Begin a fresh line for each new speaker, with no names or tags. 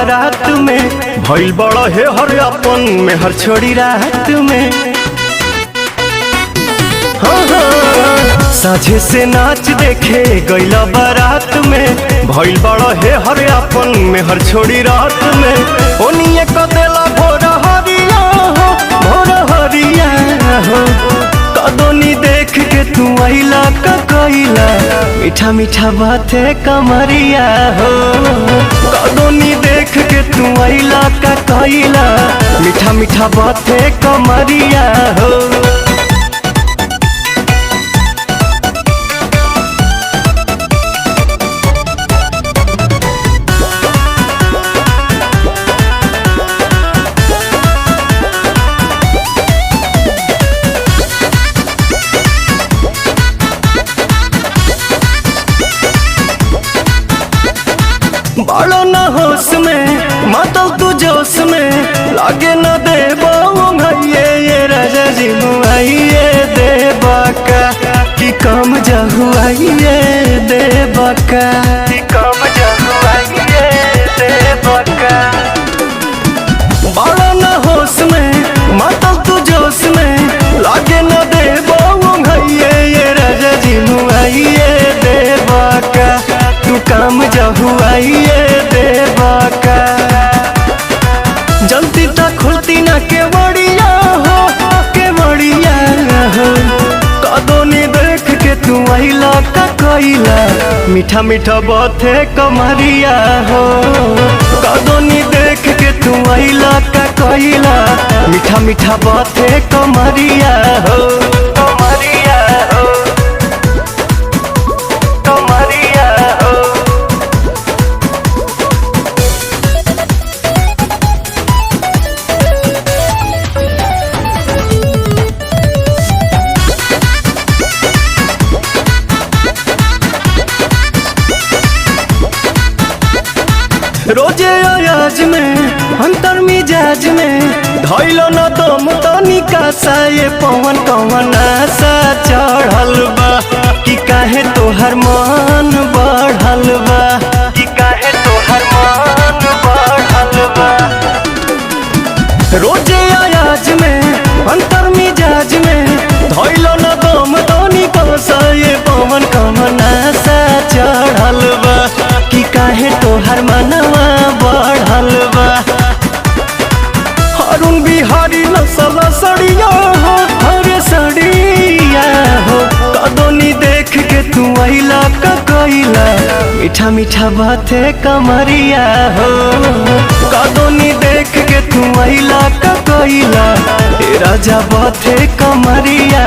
बारात में भइल बड़ा है हर अपन में हर छोड़ी रात में। साझे से नाच देखे गईला बारात में भइल बड़ा है हर अपन में हर छोड़ी रात में। ओनिए कदेला भोर हरिया हो भोर हरिया हो कदोनी देख के तू आइला का कइला मीठा मीठा बाते कमरिया हो। कदोनी देख के तू आइला का कइला मीठा मीठा बाते कमरिया हो। बड़ो न होश में मातल तू जोश में लागे न देबो भैये ये राजा जी मुआइए देबा का कि कम जहुआइए देबा का कि कम जहुआइए देबा का। बड़ो न होश में मातल तू जोश में लागे न देबो भैये ये राजा जी मुआइए देबा का तू काम जहुआइए देबा का। जल्दी तक खुलती ना के बड़िया हो कदोनी देख के तू आइला का कइला मीठा मीठा बाते कमरिया हो। कदोनी देख के तू आइला का कइला मीठा मीठा बाते कमरिया हो। कमरिया हो कमरिया हो। रोजे अयाज में अंतर मिजाज में धैलो न दम तनिका सा ये पवन कवन आशा चढ़ल बा कि काहे तोहर मन बढ़ल बा कि काहे तोहर मन बढ़ल बा। रोजे अयाज में अंतर मिजाज में धैलो न दम तनिका सा ये पवन कवन आशा चढ़ल बा कि काहे तोहर मनवा बढ़ल बा। अरुण बिहारी नसल सड़िया हो हरे सड़िया हो कदोनी देख के तू आइला का कइला मीठा मीठा बाते कमरिया हो। कदोनी देख के तू आइला का कइला राजा बाते कमरिया